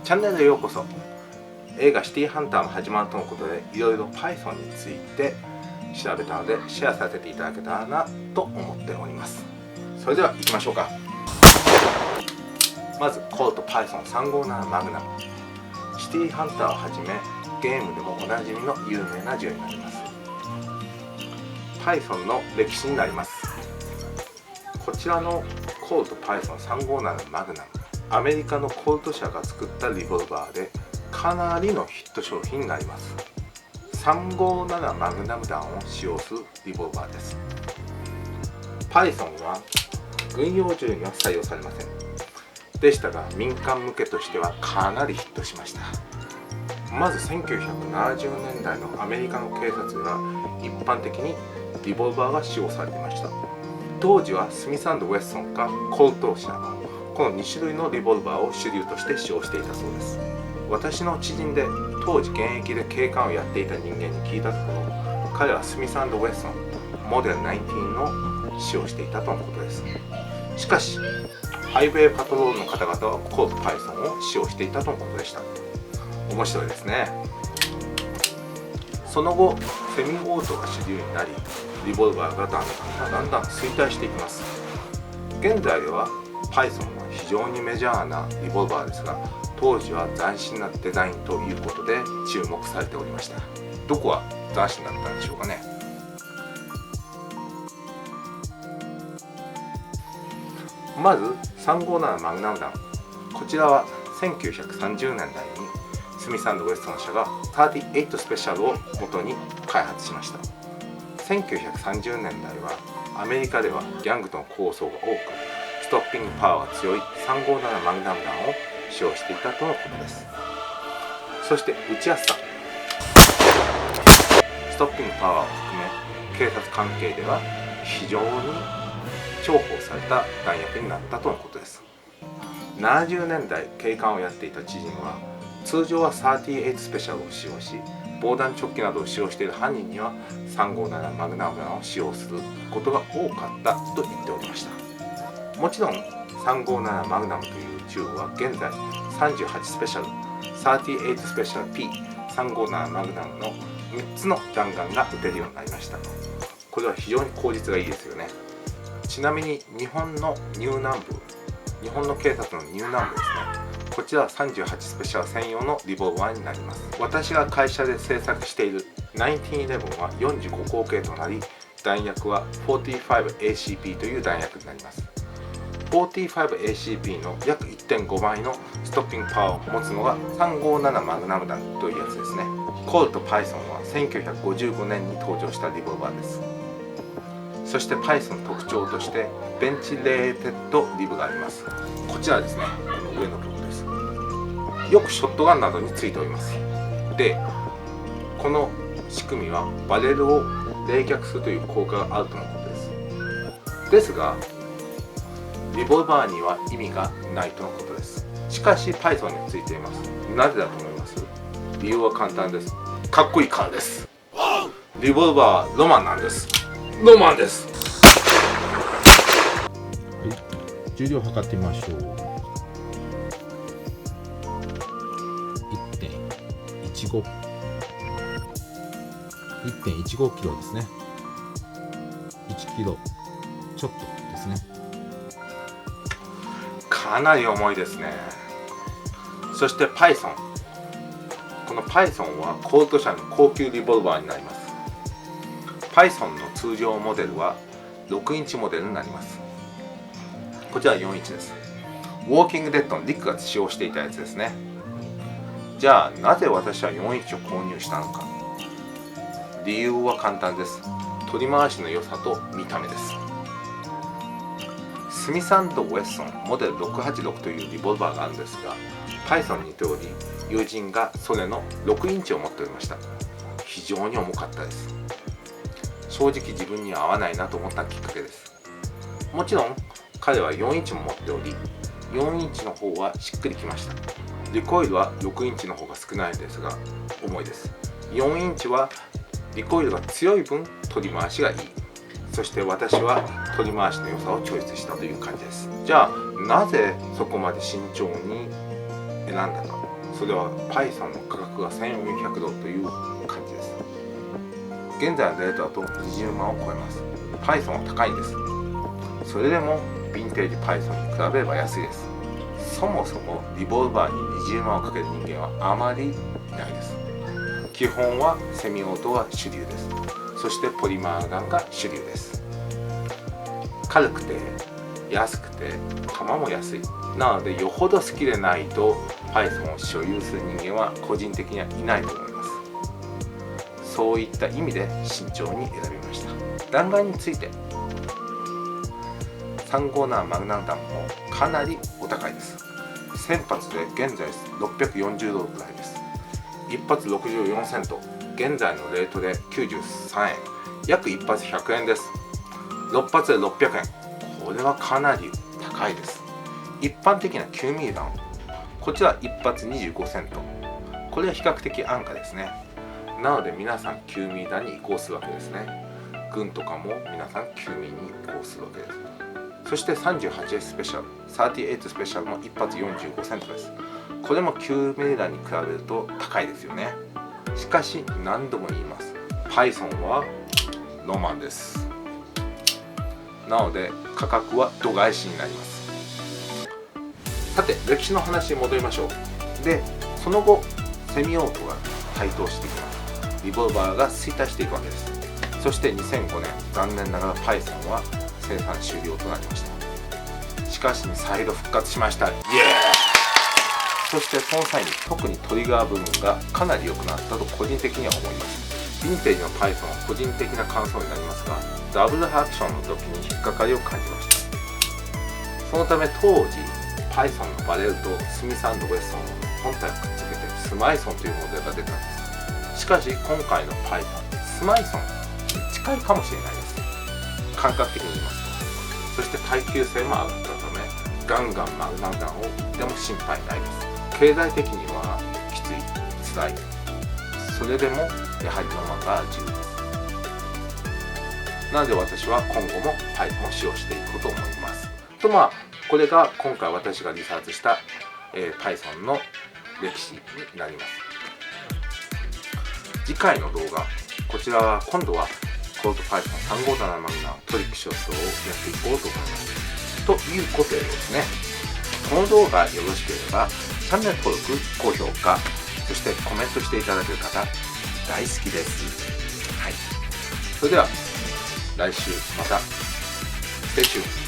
チャンネルへようこそ。映画シティーハンターも始まるとのことで、いろいろ Python について調べたのでシェアさせていただけたらなと思っております。それでは行きましょうか。まずコート Python357 マグナム、シティーハンターをはじめゲームでもおなじみの有名な銃になります。 Python の歴史になります。こちらのコート Python357 マグナム、アメリカのコルト社が作ったリボルバーでかなりのヒット商品になります。357マグナム弾を使用するリボルバーです。 Python は軍用銃には採用されませんでしたが、民間向けとしてはかなりヒットしました。まず1970年代のアメリカの警察では一般的にリボルバーが使用されていました。当時はスミス&ウェッソンかコルト社のこの2種類のリボルバーを主流として使用していたそうです。私の知人で当時現役で警官をやっていた人間に聞いたところ、彼はスミス&ウェッソンモデル19の使用していたとのことです。しかしハイウェイパトロールの方々はコート Python を使用していたとのことでした。面白いですね。その後セミオートが主流になり、リボルバーがだんだん衰退していきます。現在では Python は非常にメジャーなリボルバーですが、当時は斬新なデザインということで注目されておりました。どこが斬新だったんでしょうかね。まず357マグナム弾、こちらは1930年代にスミス&ウェッソン社が38スペシャルを元に開発しました。1930年代はアメリカではギャングとの抗争が多く、ストッピングパワーが強い357マグナム弾を使用していたとのことです。そして撃ちやすさ、ストッピングパワーを含め警察関係では非常に重宝された弾薬になったとのことです。70年代警官をやっていた知人は、通常は38スペシャルを使用し、防弾チョッキなどを使用している犯人には357マグナム弾を使用することが多かったと言っておりました。もちろん357マグナムという銃は現在38スペシャル、38スペシャル P、357マグナムの3つの弾丸が撃てるようになりました。これは非常に効率がいいですよね。ちなみに日本のニュー南部、日本の警察のニュー南部ですね、こちらは38スペシャル専用のリボルバーになります。私が会社で製作している1911は45口径となり、弾薬は 45ACP という弾薬になります。45ACP の約 1.5 倍のストッピングパワーを持つのが357マグナム弾というやつですね。コルト Python は1955年に登場したリボルバーです。そして Python の特徴としてベンチレーテッドリブがあります。こちらですね、この上の部分です。よくショットガンなどについております。で、この仕組みはバレルを冷却するという効果があるとのことです。ですがリボルバーには意味がないとのことです。しかし Python についています。なぜだと思います？理由は簡単です。かっこいいからです。リボルバーはロマンなんです。ロマンです。はい、重量を測ってみましょう。1.15 1.15 キロですね。1キロちょっとですね。かなり重いですね。そして Python、 この Python はコルト社の高級リボルバーになります。 Python の通常モデルは6インチモデルになります。こちら4インチです。ウォーキングデッドのリックが使用していたやつですね。じゃあなぜ私は4インチを購入したのか。理由は簡単です。取り回しの良さと見た目です。スミス&ウェッソンモデル686というリボルバーがあるんですが、 Python に似ており、友人がそれの6インチを持っておりました。非常に重かったです。正直自分には合わないなと思ったきっかけです。もちろん彼は4インチも持っており、4インチの方はしっくりきました。リコイルは6インチの方が少ないんですが重いです。4インチはリコイルが強い分取り回しがいい。そして私は取り回しの良さをチョイスしたという感じです。じゃあなぜそこまで慎重に選んだか。それは Python の価格が1400ドルという感じです。現在のレートだと20万を超えます。 Python は高いんです。それでもヴィンテージ Python に比べれば安いです。そもそもリボルバーに20万をかける人間はあまりいないです。基本はセミオートが主流です。そしてポリマーガンが主流です。軽くて安くて弾も安い。なのでよほど好きでないと Python を所有する人間は個人的にはいないと思います。そういった意味で慎重に選びました。弾丸について357マグナム弾もかなりお高いです。1000発で現在640ドルくらいです。1発64セント、現在のレートで93円、約1発100円です。6発で600円、これはかなり高いです。一般的な 9mm 弾、こちら1発25セント、これは比較的安価ですね。なので皆さん 9mm 弾に移行するわけですね。軍とかも皆さん 9mm に移行するわけです。そして 38S スペシャル、38スペシャルも1発45セントです。これも 9mm 弾に比べると高いですよね。しかし何度も言います、 Python はロマンです。なので価格は度外視になります。さて歴史の話に戻りましょう。でその後セミオートが台頭していきます。リボルバーが衰退していくわけです。そして2005年、残念ながら Python は生産終了となりました。しかし再度復活しました。イエーイ。そしてその際に特にトリガー部分がかなり良くなったと個人的には思います。ヴィンテージの Python は個人的な感想になりますが、ダブルアクションの時に引っかかりを感じました。そのため当時 Python のバレルとスミス&ウェッソンの本体をくっつけてスマイソンというモデルが出たんです。しかし今回の Python、スマイソンに近いかもしれないです。感覚的に言いますと。そして耐久性も上がったためガンガンマグナム弾を撃っても心配ないです。経済的にはきつい、辛い。それでもやはりロマンが重要です。なので私は今後も Python を使用していこうと思います。とこれが今回私がリサーチした、Python の歴史になります。次回の動画、こちらは今度はコード Python357 マグナムトリックショットをやっていこうと思います。ということでですね、この動画よろしければチャンネル登録、高評価、そしてコメントしていただける方大好きです。はい。それでは来週また。Stay tuned。